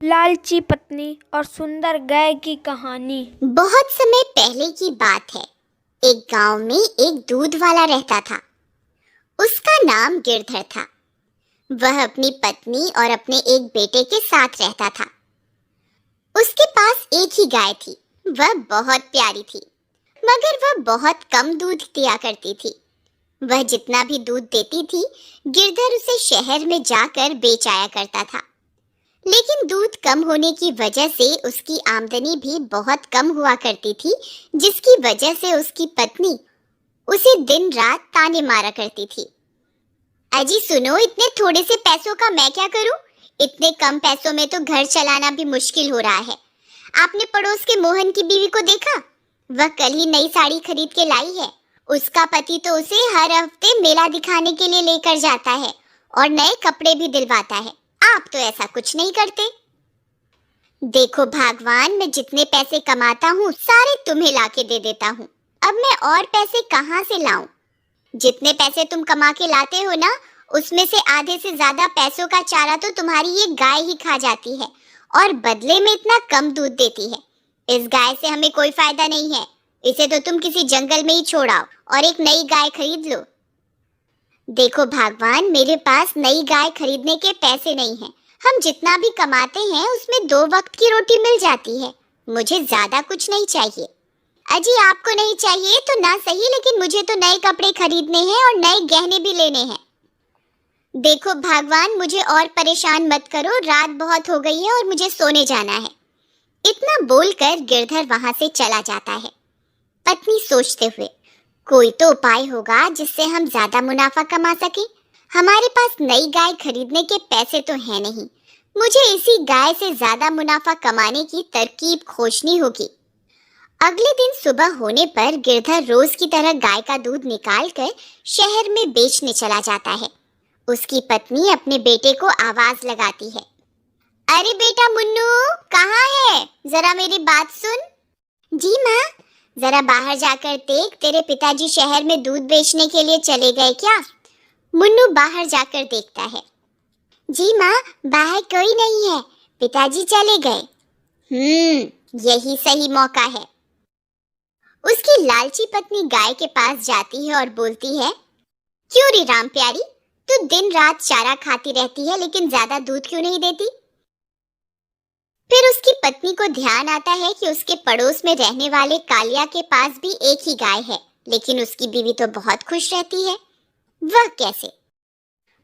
लालची पत्नी और सुंदर गाय की कहानी। बहुत समय पहले की बात है। एक गांव में एक दूध वाला रहता था। उसका नाम गिरधर था। वह अपनी पत्नी और अपने एक बेटे के साथ रहता था। उसके पास एक ही गाय थी। वह बहुत प्यारी थी, मगर वह बहुत कम दूध दिया करती थी। वह जितना भी दूध देती थी, गिरधर उसे शहर में जाकर बेच आया करता था। लेकिन दूध कम होने की वजह से उसकी आमदनी भी बहुत कम हुआ करती थी, जिसकी वजह से उसकी पत्नी उसे दिन रात ताने मारा करती थी। अजी सुनो, इतने थोड़े से पैसों का मैं क्या करूं? इतने कम पैसों में तो घर चलाना भी मुश्किल हो रहा है। आपने पड़ोस के मोहन की बीवी को देखा? वह कल ही नई साड़ी खरीद के लाई है। उसका पति तो उसे हर हफ्ते मेला दिखाने के लिए लेकर जाता है और नए कपड़े भी दिलवाता है। आप तो ऐसा कुछ नहीं करते। देखो भगवान, मैं जितने पैसे कमाता हूँ सारे तुम्हें लाके दे देता हूँ। अब मैं और पैसे कहाँ से लाऊं? जितने पैसे तुम कमा के लाते हो ना, उसमें से आधे से ज्यादा पैसों का चारा तो तुम्हारी ये गाय ही खा जाती है और बदले में इतना कम दूध देती है। इस गाय से हमें कोई फायदा नहीं है। इसे तो तुम किसी जंगल में ही छोड़ाओ और एक नई गाय खरीद लो। देखो भगवान, मेरे पास नई गाय खरीदने के पैसे नहीं हैं। हम जितना भी कमाते हैं उसमें 2 वक्त की रोटी मिल जाती है। मुझे ज्यादा कुछ नहीं चाहिए। अजी आपको नहीं चाहिए तो ना सही, लेकिन मुझे तो नए कपड़े खरीदने हैं और नए गहने भी लेने हैं। देखो भगवान, मुझे और परेशान मत करो। रात बहुत हो गई है और मुझे सोने जाना है। इतना बोलकर गिरधर वहां से चला जाता है। पत्नी सोचते हुए, कोई तो उपाय होगा जिससे हम ज्यादा मुनाफा कमा सके। हमारे पास नई गाय खरीदने के पैसे तो है नहीं। मुझे इसी गाय से ज्यादा मुनाफा कमाने की तरकीब खोजनी होगी। अगले दिन सुबह होने पर गिरधर रोज की तरह गाय का दूध निकालकर शहर में बेचने चला जाता है। उसकी पत्नी अपने बेटे को आवाज लगाती है, अरे बेटा मुन्नू, कहाँ है? जरा मेरी बात सुन। जी माँ। जरा बाहर जाकर देख, तेरे पिताजी शहर में दूध बेचने के लिए चले गए क्या? मुन्नू बाहर जाकर देखता है। जी माँ, बाहर कोई नहीं है, पिताजी चले गए। यही सही मौका है। उसकी लालची पत्नी गाय के पास जाती है और बोलती है, क्यों रे राम प्यारी, तू दिन रात चारा खाती रहती है लेकिन ज्यादा दूध क्यों नहीं देती? फिर उसकी पत्नी को ध्यान आता है कि उसके पड़ोस में रहने वाले कालिया के पास भी एक ही गाय है, लेकिन उसकी बीवी तो बहुत खुश रहती है। वह कैसे?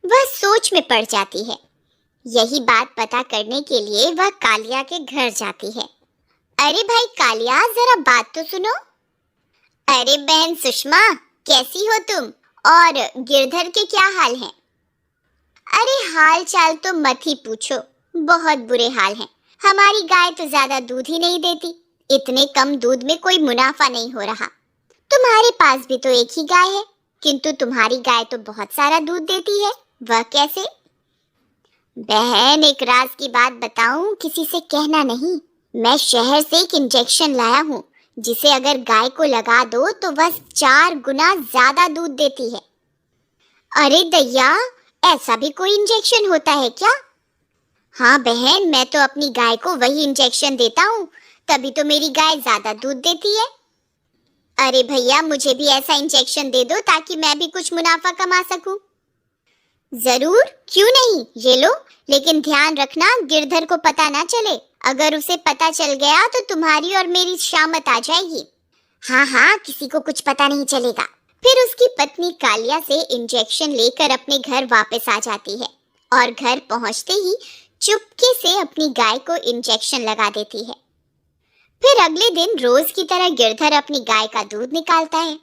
वह सोच में पड़ जाती है। यही बात पता करने के लिए वह कालिया के घर जाती है। अरे भाई कालिया, जरा बात तो सुनो। अरे बहन सुषमा, कैसी हो तुम? और गिरधर के क्या हाल हैं? अरे हाल चाल तो मत ही पूछो, बहुत बुरे हाल हैं। हमारी गाय तो ज्यादा दूध ही नहीं देती। इतने कम दूध में कोई मुनाफा नहीं हो रहा। तुम्हारे पास भी तो एक ही गाय है, किंतु तुम्हारी गाय तो बहुत सारा दूध देती है। वह कैसे? बहन, एक राज की बात बताऊं, किसी से कहना नहीं। मैं शहर से एक इंजेक्शन लाया हूँ, जिसे अगर गाय को लगा दो तो वह 4 गुना ज्यादा दूध देती है। अरे दैया, ऐसा भी कोई इंजेक्शन होता है क्या? हाँ बहन, मैं तो अपनी गाय को वही इंजेक्शन देता हूँ, तभी तो मेरी गाय ज्यादा दूध देती है। अरे भैया, मुझे भी ऐसा इंजेक्शन दे दो ताकि मैं भी कुछ मुनाफा कमा सकूं। जरूर, क्यों नहीं, ये लो। लेकिन ध्यान रखना गिरधर को पता ना चले। अगर उसे पता चल गया तो तुम्हारी और मेरी शामत आ जाएगी। हाँ हाँ, किसी को कुछ पता नहीं चलेगा। फिर उसकी पत्नी कालिया से इंजेक्शन लेकर अपने घर वापस आ जाती है और घर पहुंचते ही चुपके से अपनी गाय को इंजेक्शन लगा देती है। फिर अगले दिन रोज की तरह गिरधर अपनी गाय का दूध निकालता है।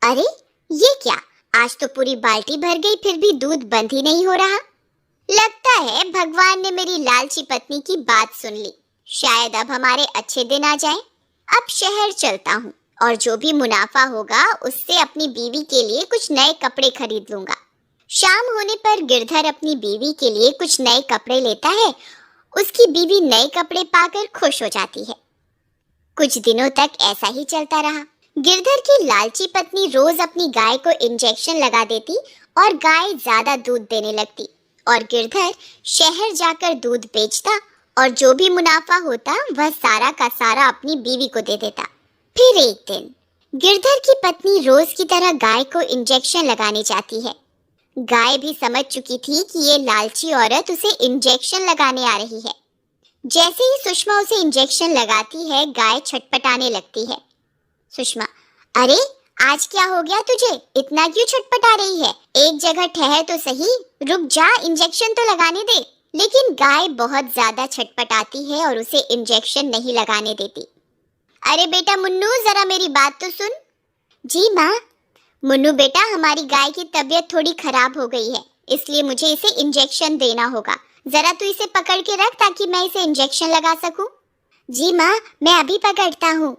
अरे ये क्या, आज तो पूरी बाल्टी भर गई, फिर भी दूध बंद ही नहीं हो रहा। लगता है भगवान ने मेरी लालची पत्नी की बात सुन ली। शायद अब हमारे अच्छे दिन आ जाएं। अब शहर चलता हूँ और जो भी मुनाफा होगा उससे अपनी बीवी के लिए कुछ नए कपड़े खरीद लूंगा। शाम होने पर गिरधर अपनी बीवी के लिए कुछ नए कपड़े लेता है। उसकी बीवी नए कपड़े पाकर खुश हो जाती है। कुछ दिनों तक ऐसा ही चलता रहा। गिरधर की लालची पत्नी रोज अपनी गाय को इंजेक्शन लगा देती और गाय ज्यादा दूध देने लगती और गिरधर शहर जाकर दूध बेचता और जो भी मुनाफा होता वह सारा का सारा अपनी बीवी को दे देता। फिर एक दिन गिरधर की पत्नी रोज की तरह गाय को इंजेक्शन लगाने जाती है। गाय भी समझ चुकी थी कि ये लालची औरत उसे इंजेक्शन लगाने आ रही है। जैसे ही सुषमा उसे इंजेक्शन लगाती है, गाय छटपटाने लगती है। सुषमा, अरे आज क्या हो गया तुझे? इतना क्यों छटपटा रही है? एक जगह ठहर तो सही, रुक जा, इंजेक्शन तो लगाने दे। लेकिन गाय बहुत ज्यादा छटपटाती है और उसे इंजेक्शन नहीं लगाने देती। अरे बेटा मुन्नू, जरा मेरी बात तो सुन। जी माँ। मुन्नू बेटा, हमारी गाय की तबीयत थोड़ी खराब हो गई है, इसलिए मुझे इसे इंजेक्शन देना होगा। जरा तू इसे पकड़ के रख ताकि मैं इसे इंजेक्शन लगा सकूं। जी माँ, मैं अभी पकड़ता हूँ।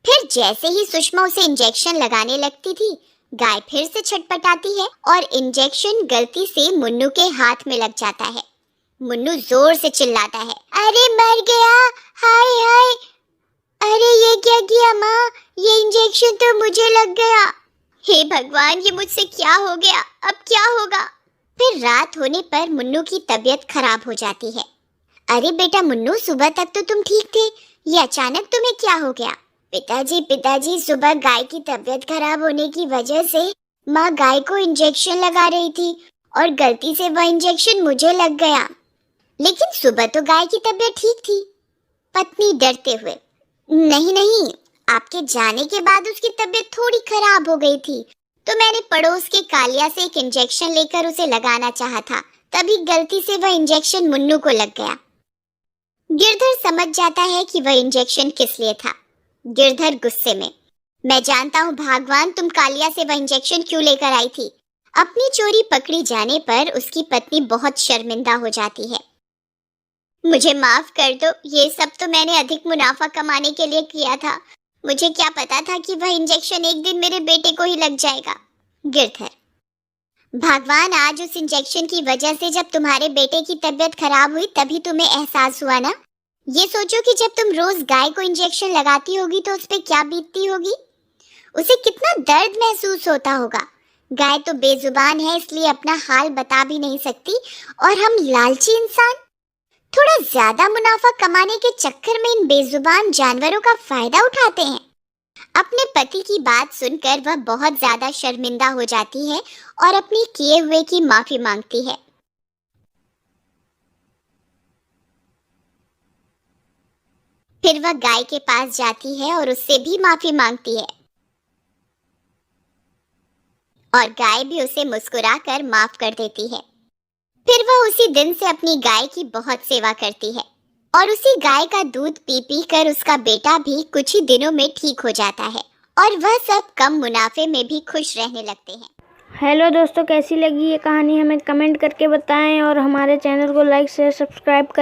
फिर जैसे ही सुषमा उसे इंजेक्शन लगाने लगती थी, गाय फिर से छटपटाती है और इंजेक्शन गलती से मुन्नू के हाथ में लग जाता है। मुन्नू जोर से चिल्लाता है, अरे मर गया, हाय हाय। अरे ये क्या किया माँ? ये इंजेक्शन तो मुझे लग गया। हे भगवान, ये मुझसे क्या हो गया? अब क्या होगा? फिर रात होने पर मुन्नू की तबीयत खराब हो जाती है। अरे बेटा मुन्नू, सुबह तक तो तुम ठीक थे, ये अचानक तुम्हें क्या हो गया? पिताजी, सुबह गाय की तबीयत खराब होने की वजह से माँ गाय को इंजेक्शन लगा रही थी और गलती से वह इंजेक्शन मुझे लग गया। लेकिन सुबह तो गाय की तबीयत ठीक थी। पत्नी डरते हुए, नहीं, आपके जाने के बाद उसकी तबीयत थोड़ी खराब हो गई थी, तो मैंने पड़ोस के कालिया से एक इंजेक्शन लेकर उसे लगाना चाहा था, तभी गलती से वह इंजेक्शन मुन्नू को लग गया। गिरधर समझ जाता है कि वह इंजेक्शन किस लिए था। गिरधर गुस्से में, मैं जानता हूँ भगवान, तुम कालिया से वह इंजेक्शन क्यों लेकर आई थी। अपनी चोरी पकड़ी जाने पर उसकी पत्नी बहुत शर्मिंदा हो जाती है। मुझे माफ कर दो, ये सब तो मैंने अधिक मुनाफा कमाने के लिए किया था। मुझे क्या पता था कि वह इंजेक्शन एक दिन मेरे बेटे को ही लग जाएगा। गिरधर, भगवान, आज उस इंजेक्शन की वजह से जब तुम्हारे बेटे की तबीयत खराब हुई तभी तुम्हें एहसास हुआ ना। ये सोचो कि जब तुम रोज गाय को इंजेक्शन लगाती होगी तो उस पे क्या बीतती होगी, उसे कितना दर्द महसूस होता होगा। गाय तो बेजुबान है, इसलिए अपना हाल बता भी नहीं सकती, और हम लालची इंसान थोड़ा ज्यादा मुनाफा कमाने के चक्कर में इन बेजुबान जानवरों का फायदा उठाते हैं। अपने पति की बात सुनकर वह बहुत ज्यादा शर्मिंदा हो जाती है और अपनी किए हुए की माफी मांगती है। फिर वह गाय के पास जाती है और उससे भी माफी मांगती है, और गाय भी उसे मुस्कुराकर माफ कर देती है। फिर वह उसी दिन से अपनी गाय की बहुत सेवा करती है और उसी गाय का दूध पी पी कर उसका बेटा भी कुछ ही दिनों में ठीक हो जाता है और वह सब कम मुनाफे में भी खुश रहने लगते हैं। हेलो दोस्तों, कैसी लगी ये कहानी हमें कमेंट करके बताएं और हमारे चैनल को लाइक शेयर सब्सक्राइब करें।